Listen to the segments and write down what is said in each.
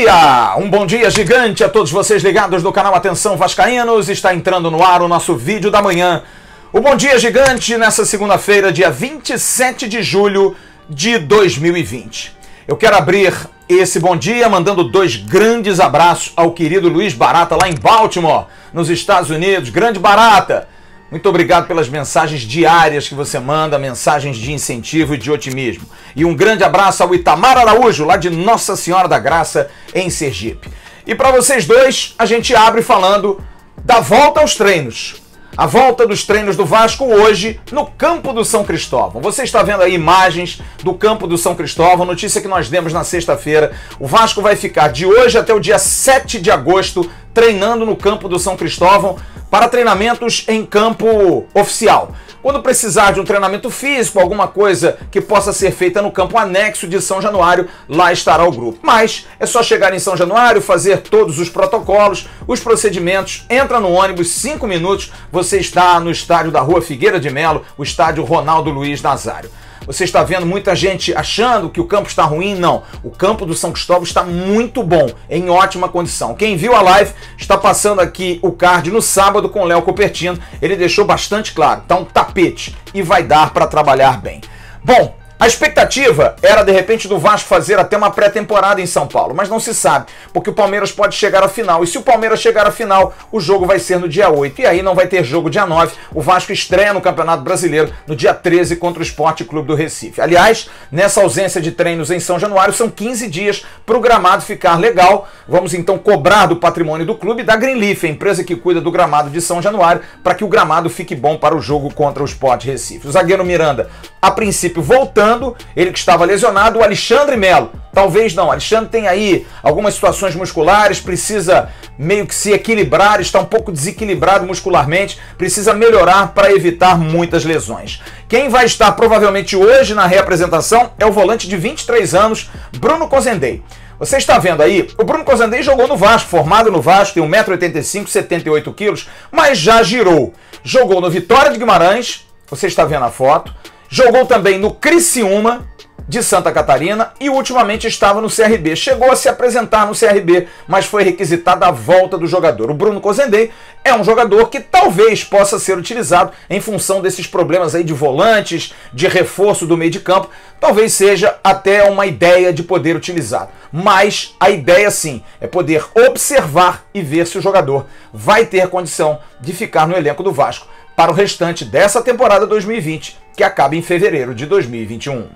dia! Um bom dia gigante a todos vocês ligados no canal Atenção Vascaínos. Está entrando no ar o nosso vídeo da manhã. O bom dia gigante nessa segunda-feira, dia 27 de julho de 2020. Eu quero abrir esse bom dia mandando dois grandes abraços ao querido Luiz Barata lá em Baltimore, nos Estados Unidos. Grande Barata! Muito obrigado pelas mensagens diárias que você manda, mensagens de incentivo e de otimismo. E um grande abraço ao Itamar Araújo, lá de Nossa Senhora da Graça, em Sergipe. E para vocês dois, a gente abre falando da volta aos treinos. A volta dos treinos do Vasco hoje no campo do São Cristóvão. Você está vendo aí imagens do campo do São Cristóvão, notícia que nós demos na sexta-feira. O Vasco vai ficar de hoje até o dia 7 de agosto treinando no campo do São Cristóvão para treinamentos em campo oficial. Quando precisar de um treinamento físico, alguma coisa que possa ser feita no campo anexo de São Januário, lá estará o grupo. Mas é só chegar em São Januário, fazer todos os protocolos, os procedimentos, entra no ônibus, 5 minutos, você está no estádio da Rua Figueira de Melo, o estádio Ronaldo Luiz Nazário. Você está vendo muita gente achando que o campo está ruim? Não. O campo do São Cristóvão está muito bom, em ótima condição. Quem viu a live está passando aqui o card no sábado com o Léo Copertino. Ele deixou bastante claro. Está um tapete e vai dar para trabalhar bem. Bom, a expectativa era, de repente, do Vasco fazer até uma pré-temporada em São Paulo, mas não se sabe, porque o Palmeiras pode chegar à final. E se o Palmeiras chegar à final, o jogo vai ser no dia 8. E aí não vai ter jogo dia 9. O Vasco estreia no Campeonato Brasileiro no dia 13 contra o Sport Clube do Recife. Aliás, nessa ausência de treinos em São Januário, são 15 dias para o gramado ficar legal. Vamos então cobrar do patrimônio do clube, da Greenleaf, a empresa que cuida do gramado de São Januário, para que o gramado fique bom para o jogo contra o Sport Recife. O zagueiro Miranda, a princípio, voltando. Ele que estava lesionado, o Alexandre Melo. Talvez não, Alexandre tem aí algumas situações musculares, precisa meio que se equilibrar, está um pouco desequilibrado muscularmente, precisa melhorar para evitar muitas lesões. Quem vai estar provavelmente hoje na reapresentação é o volante de 23 anos, Bruno Cozendei. Você está vendo aí, o Bruno Cozendei jogou no Vasco, formado no Vasco, tem 1,85 m, 78 kg, mas já girou. Jogou no Vitória de Guimarães, você está vendo a foto. Jogou também no Criciúma de Santa Catarina e ultimamente estava no CRB. Chegou a se apresentar no CRB, mas foi requisitada a volta do jogador. O Bruno Cozendei é um jogador que talvez possa ser utilizado em função desses problemas aí de volantes, de reforço do meio de campo. Talvez seja até uma ideia de poder utilizar. Mas a ideia sim é poder observar e ver se o jogador vai ter condição de ficar no elenco do Vasco para o restante dessa temporada 2020, que acaba em fevereiro de 2021.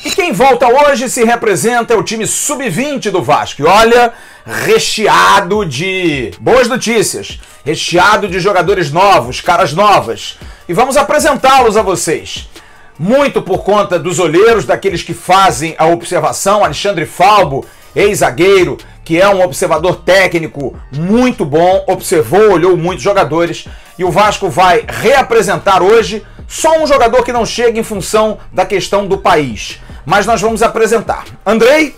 E quem volta hoje se representa é o time sub-20 do Vasco. E olha, recheado de boas notícias, recheado de jogadores novos, caras novas. E vamos apresentá-los a vocês. Muito por conta dos olheiros, daqueles que fazem a observação, Alexandre Falbo, ex-zagueiro, que é um observador técnico muito bom, observou, olhou muitos jogadores, e o Vasco vai reapresentar hoje só um jogador que não chega em função da questão do país. Mas nós vamos apresentar Andrei,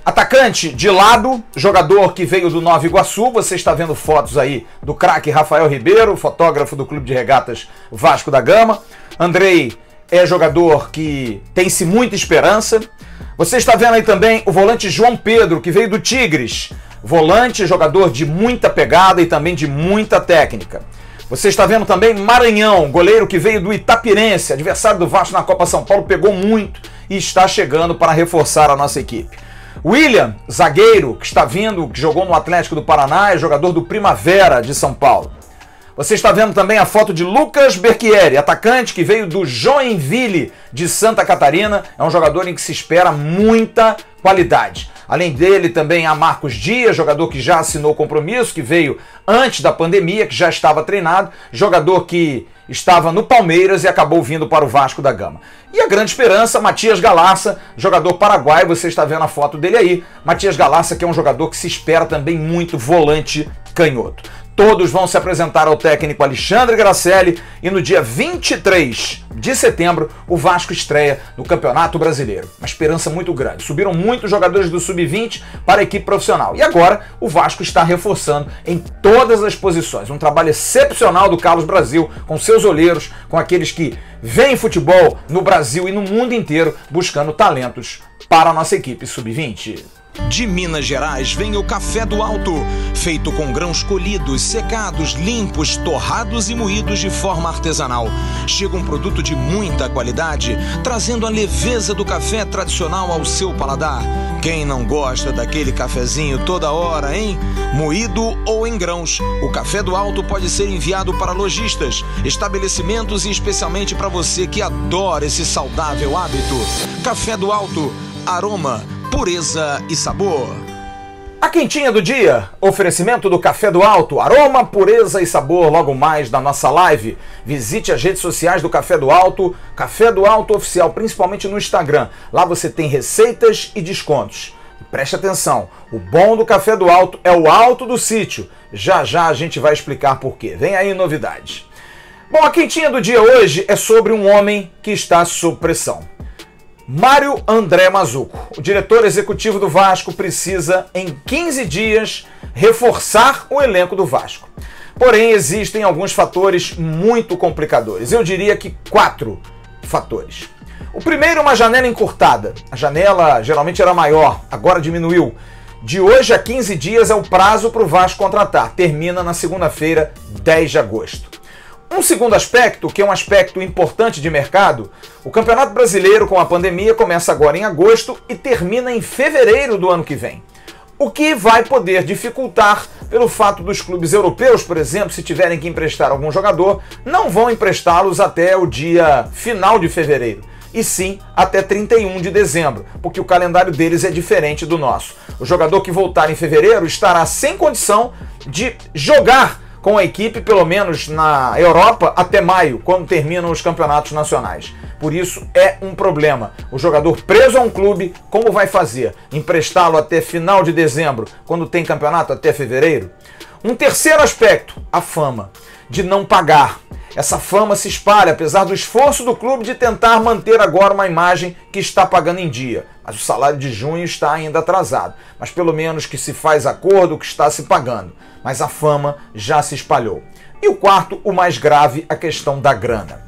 atacante de lado, jogador que veio do Nova Iguaçu. Você está vendo fotos aí do craque Rafael Ribeiro, fotógrafo do Clube de Regatas Vasco da Gama. Andrei é jogador que tem-se muita esperança. Você está vendo aí também o volante João Pedro, que veio do Tigres. Volante, jogador de muita pegada e também de muita técnica. Você está vendo também Maranhão, goleiro que veio do Itapirense, adversário do Vasco na Copa São Paulo, pegou muito e está chegando para reforçar a nossa equipe. William, zagueiro, que está vindo, que jogou no Atlético do Paraná, é jogador do Primavera de São Paulo. Você está vendo também a foto de Lucas Berchieri, atacante que veio do Joinville de Santa Catarina. É um jogador em que se espera muita qualidade. Além dele também há Marcos Dias, jogador que já assinou compromisso, que veio antes da pandemia, que já estava treinado, jogador que estava no Palmeiras e acabou vindo para o Vasco da Gama. E a grande esperança, Matias Galarça, jogador paraguaio, você está vendo a foto dele aí. Matias Galarça, que é um jogador que se espera também muito, volante canhoto. Todos vão se apresentar ao técnico Alexandre Gracelli e no dia 23 de setembro o Vasco estreia no Campeonato Brasileiro. Uma esperança muito grande. Subiram muitos jogadores do Sub-20 para a equipe profissional. E agora o Vasco está reforçando em todas as posições. Um trabalho excepcional do Carlos Brasil, com seus olheiros, com aqueles que veem futebol no Brasil e no mundo inteiro buscando talentos para a nossa equipe Sub-20. De Minas Gerais vem o Café do Alto, feito com grãos colhidos, secados, limpos, torrados e moídos de forma artesanal. Chega um produto de muita qualidade, trazendo a leveza do café tradicional ao seu paladar. Quem não gosta daquele cafezinho toda hora, hein? Moído ou em grãos, o Café do Alto pode ser enviado para lojistas, estabelecimentos e especialmente para você que adora esse saudável hábito. Café do Alto, aroma, pureza e sabor. A quentinha do dia, oferecimento do Café do Alto, aroma, pureza e sabor, logo mais da nossa live. Visite as redes sociais do Café do Alto Oficial, principalmente no Instagram. Lá você tem receitas e descontos. E preste atenção, o bom do Café do Alto é o alto do sítio. Já já a gente vai explicar por quê. Vem aí novidades. Bom, a quentinha do dia hoje é sobre um homem que está sob pressão. Mário André Mazzuco, o diretor executivo do Vasco, precisa, em 15 dias, reforçar o elenco do Vasco. Porém, existem alguns fatores muito complicadores. Eu diria que 4 fatores. O primeiro, uma janela encurtada. A janela geralmente era maior, agora diminuiu. De hoje a 15 dias é o prazo para o Vasco contratar. Termina na segunda-feira, 10 de agosto. Um segundo aspecto, que é um aspecto importante de mercado, o Campeonato Brasileiro com a pandemia começa agora em agosto e termina em fevereiro do ano que vem. O que vai poder dificultar pelo fato dos clubes europeus, por exemplo, se tiverem que emprestar algum jogador, não vão emprestá-los até o dia final de fevereiro, e sim até 31 de dezembro, porque o calendário deles é diferente do nosso. O jogador que voltar em fevereiro estará sem condição de jogar com a equipe, pelo menos na Europa, até maio, quando terminam os campeonatos nacionais. Por isso é um problema. O jogador preso a um clube, como vai fazer? Emprestá-lo até final de dezembro, quando tem campeonato até fevereiro? Um terceiro aspecto, a fama de não pagar. Essa fama se espalha, apesar do esforço do clube de tentar manter agora uma imagem que está pagando em dia. Mas o salário de junho está ainda atrasado. Mas pelo menos que se faz acordo que está se pagando. Mas a fama já se espalhou. E o quarto, o mais grave, a questão da grana.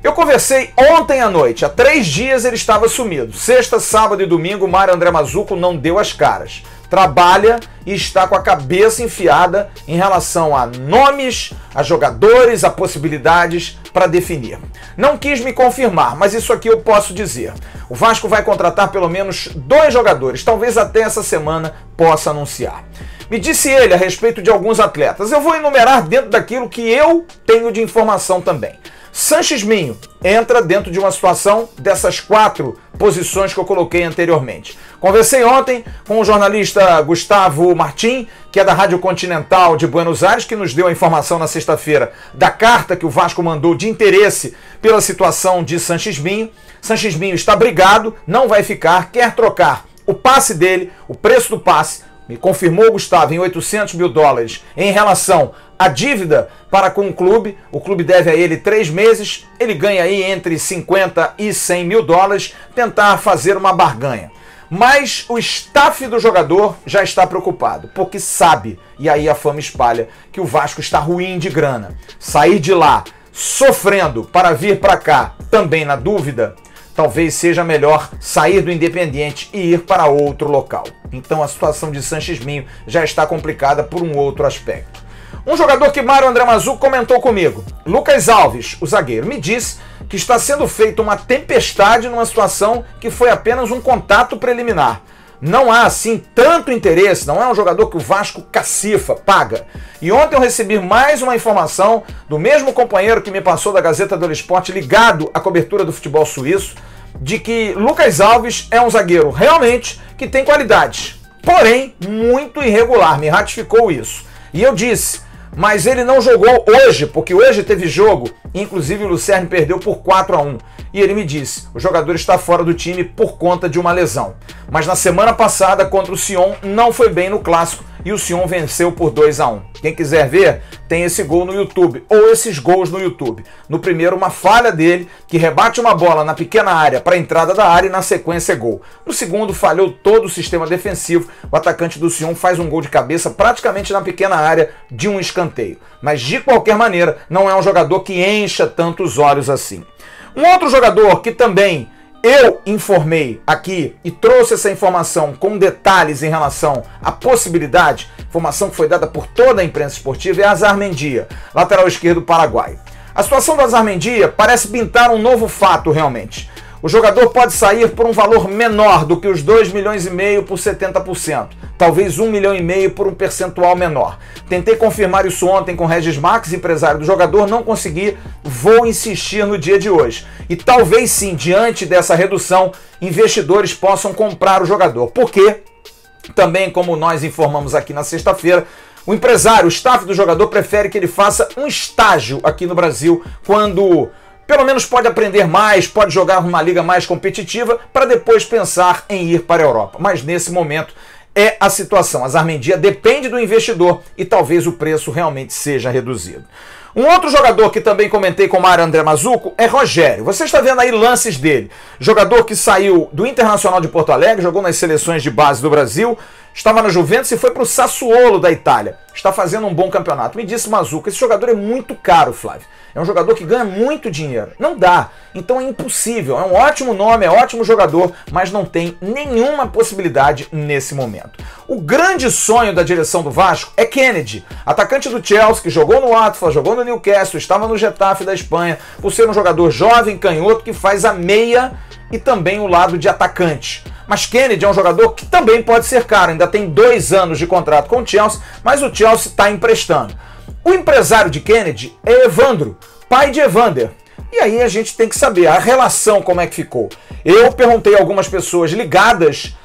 Eu conversei ontem à noite, há 3 dias ele estava sumido. Sexta, sábado e domingo, Mário André Mazzuco não deu as caras. Trabalha e está com a cabeça enfiada em relação a nomes, a jogadores, a possibilidades para definir. Não quis me confirmar, mas isso aqui eu posso dizer. O Vasco vai contratar pelo menos 2 jogadores, talvez até essa semana possa anunciar. Me disse ele a respeito de alguns atletas. Eu vou enumerar dentro daquilo que eu tenho de informação também. Sanches Minho entra dentro de uma situação dessas 4 posições que eu coloquei anteriormente. Conversei ontem com o jornalista Gustavo Martim, que é da Rádio Continental de Buenos Aires, que nos deu a informação na sexta-feira da carta que o Vasco mandou de interesse pela situação de Sanches Minho. Sanches Minho está brigado, não vai ficar, quer trocar o passe dele, o preço do passe, me confirmou o Gustavo, em $800 mil em relação à dívida para com o clube deve a ele 3 meses, ele ganha aí entre 50 e 100 mil dólares, tentar fazer uma barganha. Mas o staff do jogador já está preocupado, porque sabe, e aí a fama espalha, que o Vasco está ruim de grana. Sair de lá sofrendo para vir para cá, também na dúvida, talvez seja melhor sair do Independiente e ir para outro local. Então a situação de Sanches Minho já está complicada por um outro aspecto. Um jogador que Mário André Mazzuco comentou comigo, Lucas Alves, o zagueiro, me disse que está sendo feita uma tempestade numa situação que foi apenas um contato preliminar. Não há, assim, tanto interesse, não é um jogador que o Vasco cacifa, paga. E ontem eu recebi mais uma informação do mesmo companheiro que me passou da Gazeta dello Sport, ligado à cobertura do futebol suíço, de que Lucas Alves é um zagueiro realmente que tem qualidades, porém muito irregular, me ratificou isso. E eu disse, mas ele não jogou hoje, porque hoje teve jogo, inclusive o Lucerni perdeu por 4-1. E ele me disse, o jogador está fora do time por conta de uma lesão. Mas na semana passada, contra o Sion, não foi bem no clássico e o Sion venceu por 2-1. Quem quiser ver, tem esse gol no YouTube, ou esses gols no YouTube. No primeiro, uma falha dele, que rebate uma bola na pequena área para a entrada da área e na sequência é gol. No segundo, falhou todo o sistema defensivo, o atacante do Sion faz um gol de cabeça praticamente na pequena área de um escanteio. Mas de qualquer maneira, não é um jogador que encha tantos olhos assim. Um outro jogador que também eu informei aqui e trouxe essa informação com detalhes em relação à possibilidade, informação que foi dada por toda a imprensa esportiva, é Azar Mendia, lateral esquerdo paraguaio. A situação do Azar Mendia parece pintar um novo fato realmente. O jogador pode sair por um valor menor do que os 2,5 milhões por 70%, talvez 1,5 milhão por um percentual menor. Tentei confirmar isso ontem com Regis Max, empresário do jogador, não consegui, vou insistir no dia de hoje. E talvez sim, diante dessa redução, investidores possam comprar o jogador. Por quê? Também, como nós informamos aqui na sexta-feira, o empresário, o staff do jogador prefere que ele faça um estágio aqui no Brasil, quando pelo menos pode aprender mais, pode jogar numa liga mais competitiva, para depois pensar em ir para a Europa. Mas nesse momento é a situação. Azar Mendia depende do investidor e talvez o preço realmente seja reduzido. Um outro jogador que também comentei com o Mário André Mazzucco é Rogério. Você está vendo aí lances dele. Jogador que saiu do Internacional de Porto Alegre, jogou nas seleções de base do Brasil, estava na Juventus e foi para o Sassuolo da Itália. Está fazendo um bom campeonato. Me disse Mazzucco, esse jogador é muito caro, Flávio. É um jogador que ganha muito dinheiro. Não dá. Então é impossível. É um ótimo nome, é um ótimo jogador, mas não tem nenhuma possibilidade nesse momento. O grande sonho da direção do Vasco é Kennedy, atacante do Chelsea, que jogou no Watford, jogou no Newcastle, estava no Getafe da Espanha, por ser um jogador jovem, canhoto, que faz a meia e também o lado de atacante. Mas Kennedy é um jogador que também pode ser caro, ainda tem 2 anos de contrato com o Chelsea, mas o Chelsea está emprestando. O empresário de Kennedy é Evandro, pai de Evander. E aí a gente tem que saber a relação, como é que ficou. Eu perguntei a algumas pessoas ligadas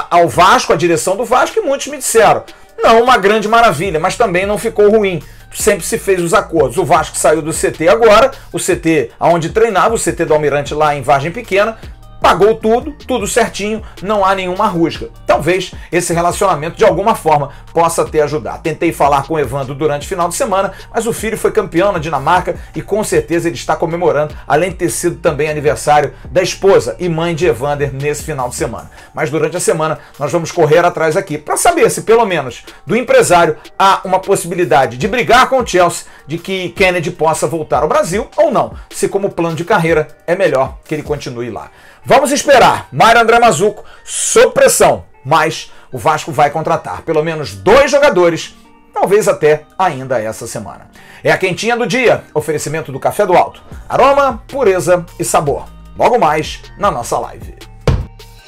ao Vasco, à direção do Vasco, e muitos me disseram, não uma grande maravilha, mas também não ficou ruim. Sempre se fez os acordos. O Vasco saiu do CT agora, o CT onde treinava, o CT do Almirante lá em Vargem Pequena, pagou tudo certinho, não há nenhuma rusga. Talvez esse relacionamento de alguma forma possa te ajudar. Tentei falar com o Evandro durante o final de semana, mas o filho foi campeão na Dinamarca e com certeza ele está comemorando, além de ter sido também aniversário da esposa e mãe de Evander nesse final de semana. Mas durante a semana nós vamos correr atrás aqui para saber se pelo menos do empresário há uma possibilidade de brigar com o Chelsea, de que Kennedy possa voltar ao Brasil ou não, se como plano de carreira é melhor que ele continue lá. Vamos esperar. Mário André Mazzucco sob pressão, mas o Vasco vai contratar pelo menos 2 jogadores, talvez até ainda essa semana. É a quentinha do dia, oferecimento do Café do Alto. Aroma, pureza e sabor. Logo mais na nossa live.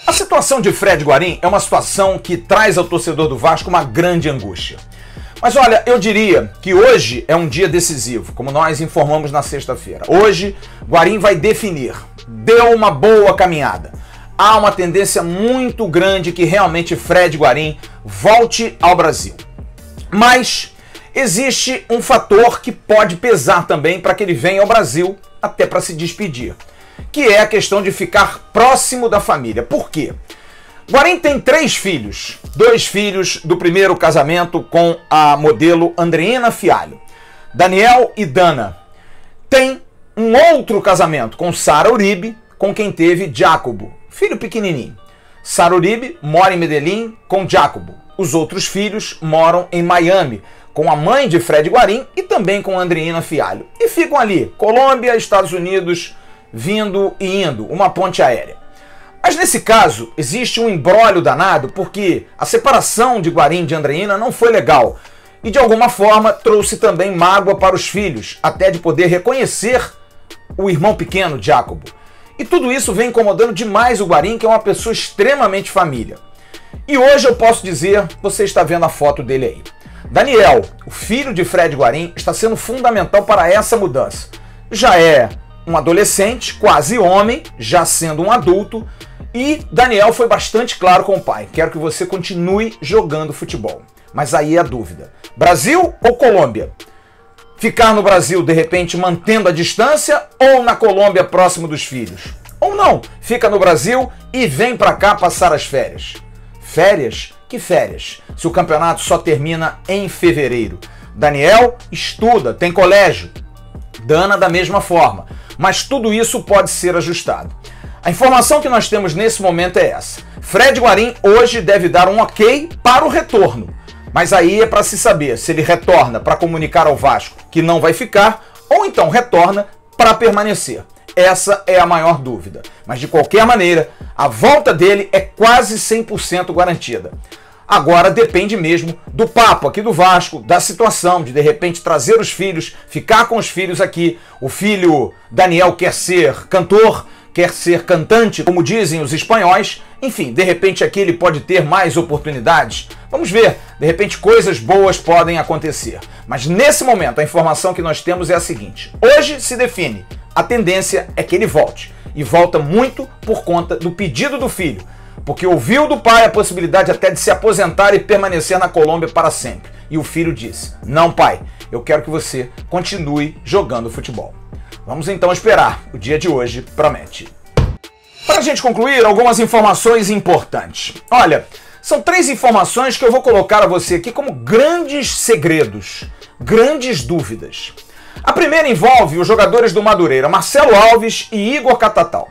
A situação de Fred Guarim é uma situação que traz ao torcedor do Vasco uma grande angústia. Mas olha, eu diria que hoje é um dia decisivo, como nós informamos na sexta-feira. Hoje, Guarim vai definir. Deu uma boa caminhada. Há uma tendência muito grande que realmente Fred Guarim volte ao Brasil. Mas existe um fator que pode pesar também para que ele venha ao Brasil, até para se despedir, que é a questão de ficar próximo da família. Por quê? Guarim tem 3 filhos, 2 filhos do primeiro casamento com a modelo Andreina Fialho, Daniel e Dana. Tem um outro casamento com Sara Uribe, com quem teve Jacobo, filho pequenininho. Sara Uribe mora em Medellín com Jacobo. Os outros filhos moram em Miami, com a mãe de Fred Guarim e também com Andreina Fialho. E ficam ali, Colômbia, Estados Unidos, vindo e indo, uma ponte aérea. Mas nesse caso, existe um imbróglio danado, porque a separação de Guarim e de Andreina não foi legal. E de alguma forma trouxe também mágoa para os filhos, até de poder reconhecer o irmão pequeno, Jacobo. E tudo isso vem incomodando demais o Guarim, que é uma pessoa extremamente família. E hoje eu posso dizer, você está vendo a foto dele aí. Daniel, o filho de Fred Guarim, está sendo fundamental para essa mudança. Já é um adolescente, quase homem, já sendo um adulto, e Daniel foi bastante claro com o pai. Quero que você continue jogando futebol. Mas aí é a dúvida. Brasil ou Colômbia? Ficar no Brasil, de repente, mantendo a distância, ou na Colômbia, próximo dos filhos? Ou não, fica no Brasil e vem pra cá passar as férias. Férias? Que férias? Se o campeonato só termina em fevereiro. Daniel estuda, tem colégio. Dana da mesma forma. Mas tudo isso pode ser ajustado. A informação que nós temos nesse momento é essa. Fred Guarim hoje deve dar um ok para o retorno. Mas aí é para se saber se ele retorna para comunicar ao Vasco que não vai ficar ou então retorna para permanecer. Essa é a maior dúvida. Mas de qualquer maneira, a volta dele é quase 100% garantida. Agora depende mesmo do papo aqui do Vasco, da situação de repente trazer os filhos, ficar com os filhos aqui. O filho Daniel quer ser cantor, quer ser cantante, como dizem os espanhóis. Enfim, de repente aqui ele pode ter mais oportunidades. Vamos ver, de repente coisas boas podem acontecer. Mas nesse momento a informação que nós temos é a seguinte: hoje se define, a tendência é que ele volte. E volta muito por conta do pedido do filho. Porque ouviu do pai a possibilidade até de se aposentar e permanecer na Colômbia para sempre. E o filho disse: não, pai, eu quero que você continue jogando futebol. Vamos então esperar, o dia de hoje promete. Para a gente concluir, algumas informações importantes. Olha, são 3 informações que eu vou colocar a você aqui como grandes segredos, grandes dúvidas. A primeira envolve os jogadores do Madureira, Marcelo Alves e Igor Catatal.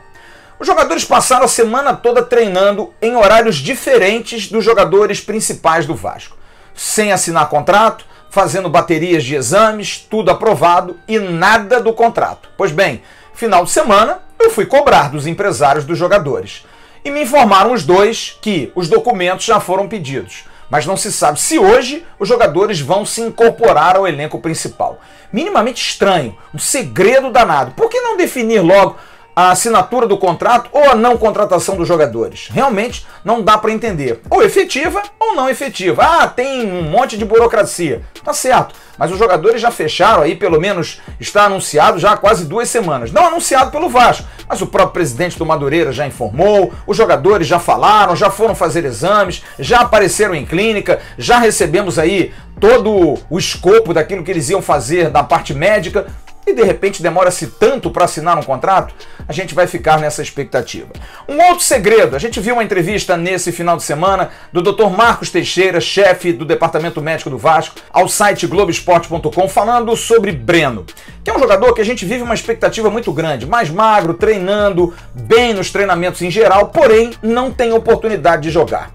Os jogadores passaram a semana toda treinando em horários diferentes dos jogadores principais do Vasco. Sem assinar contrato, fazendo baterias de exames, tudo aprovado e nada do contrato. Pois bem, final de semana eu fui cobrar dos empresários dos jogadores. E me informaram os dois que os documentos já foram pedidos. Mas não se sabe se hoje os jogadores vão se incorporar ao elenco principal. Minimamente estranho, um segredo danado. Por que não definir logo a assinatura do contrato ou a não contratação dos jogadores? Realmente não dá para entender. Ou efetiva ou não efetiva. Ah, tem um monte de burocracia. Tá certo, mas os jogadores já fecharam aí, pelo menos está anunciado já há quase 2 semanas. Não anunciado pelo Vasco, mas o próprio presidente do Madureira já informou, os jogadores já falaram, já foram fazer exames, já apareceram em clínica, já recebemos aí todo o escopo daquilo que eles iam fazer da parte médica. E de repente demora-se tanto para assinar um contrato, a gente vai ficar nessa expectativa. Um outro segredo, a gente viu uma entrevista nesse final de semana do Dr. Marcos Teixeira, chefe do Departamento Médico do Vasco, ao site Globoesporte.com, falando sobre Breno, que é um jogador que a gente vive uma expectativa muito grande, mais magro, treinando bem nos treinamentos em geral, porém não tem oportunidade de jogar.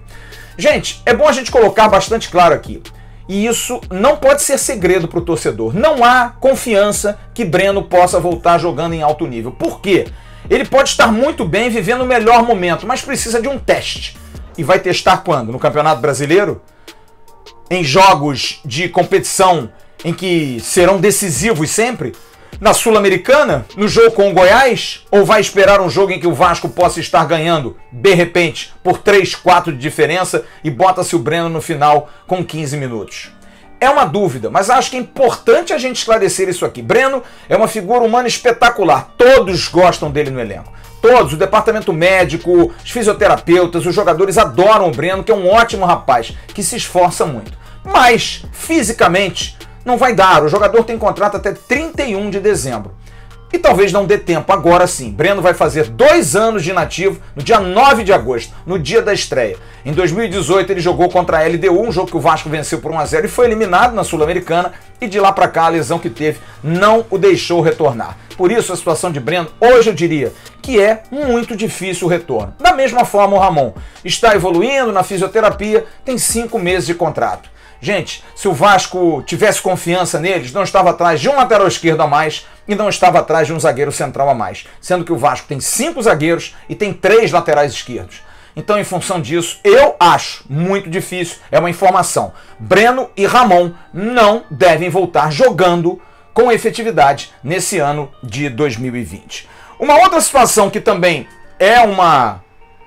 Gente, é bom a gente colocar bastante claro aqui. E isso não pode ser segredo para o torcedor. Não há confiança que Breno possa voltar jogando em alto nível. Por quê? Ele pode estar muito bem, vivendo o melhor momento, mas precisa de um teste. E vai testar quando? No Campeonato Brasileiro? Em jogos de competição em que serão decisivos sempre? Na Sul-Americana? No jogo com o Goiás? Ou vai esperar um jogo em que o Vasco possa estar ganhando, de repente, por 3, 4 de diferença e bota-se o Breno no final com 15 minutos? É uma dúvida, mas acho que é importante a gente esclarecer isso aqui. Breno é uma figura humana espetacular. Todos gostam dele no elenco. Todos, o departamento médico, os fisioterapeutas, os jogadores adoram o Breno, que é um ótimo rapaz, que se esforça muito. Mas, fisicamente, não vai dar. O jogador tem contrato até 31 de dezembro. E talvez não dê tempo. Agora sim, Breno vai fazer 2 anos de inativo no dia 9 de agosto, no dia da estreia. Em 2018 ele jogou contra a LDU, um jogo que o Vasco venceu por 1-0 e foi eliminado na Sul-Americana, e de lá para cá a lesão que teve não o deixou retornar. Por isso a situação de Breno, hoje eu diria que é muito difícil o retorno. Da mesma forma o Ramon está evoluindo na fisioterapia, tem 5 meses de contrato. Gente, se o Vasco tivesse confiança neles, não estava atrás de um lateral esquerdo a mais e não estava atrás de um zagueiro central a mais. Sendo que o Vasco tem 5 zagueiros e tem 3 laterais esquerdos. Então, em função disso, eu acho muito difícil, é uma informação. Breno e Ramon não devem voltar jogando com efetividade nesse ano de 2020. Uma outra situação que também é uma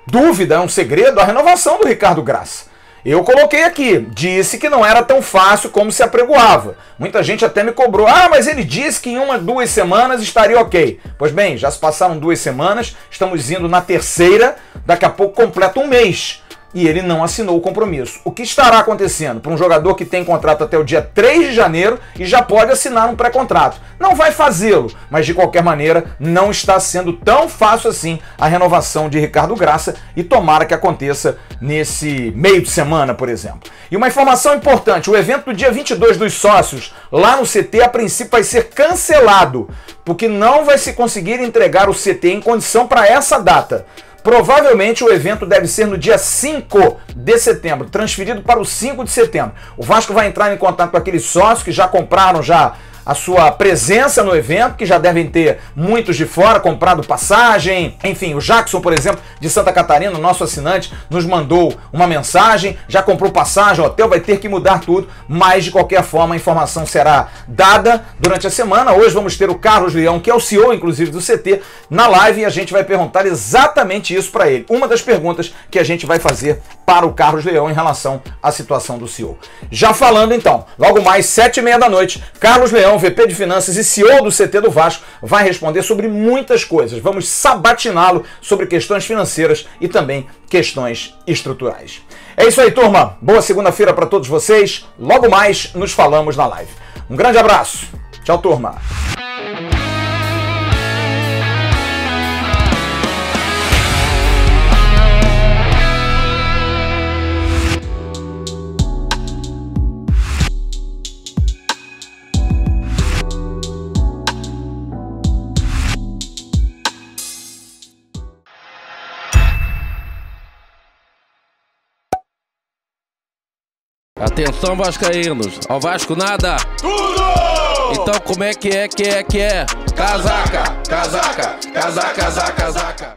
dúvida, é um segredo, a renovação do Ricardo Graça. Eu coloquei aqui, disse que não era tão fácil como se apregoava. Muita gente até me cobrou, mas ele disse que em 1, 2 semanas estaria ok. Pois bem, já se passaram 2 semanas, estamos indo na 3ª, daqui a pouco completa 1 mês. E ele não assinou o compromisso. O que estará acontecendo para um jogador que tem contrato até o dia 3 de janeiro e já pode assinar um pré-contrato? Não vai fazê-lo, mas de qualquer maneira não está sendo tão fácil assim a renovação de Ricardo Graça e tomara que aconteça nesse meio de semana, por exemplo. E uma informação importante, o evento do dia 22 dos sócios lá no CT a princípio vai ser cancelado, porque não vai se conseguir entregar o CT em condição para essa data. Provavelmente o evento deve ser no dia 5 de setembro, transferido para o 5 de setembro. O Vasco vai entrar em contato com aqueles sócios que já compraram já a sua presença no evento, que já devem ter muitos de fora comprado passagem. Enfim, o Jackson, por exemplo, de Santa Catarina, nosso assinante, nos mandou uma mensagem, já comprou passagem, o hotel vai ter que mudar tudo, mas de qualquer forma a informação será dada durante a semana. Hoje vamos ter o Carlos Leão, que é o CEO, inclusive, do CT, na live, e a gente vai perguntar exatamente isso para ele. Uma das perguntas que a gente vai fazer para o Carlos Leão em relação à situação do CEO. Já falando então, logo mais 7h30 da noite, Carlos Leão, VP de Finanças e CEO do CT do Vasco, vai responder sobre muitas coisas. Vamos sabatiná-lo sobre questões financeiras e também questões estruturais. É isso aí, turma. Boa segunda-feira para todos vocês. Logo mais nos falamos na live. Um grande abraço. Tchau, turma. Atenção, vascaínos, ao Vasco nada! Tudo! Então como é que é? Casaca, casaca, casaca, casaca, casaca.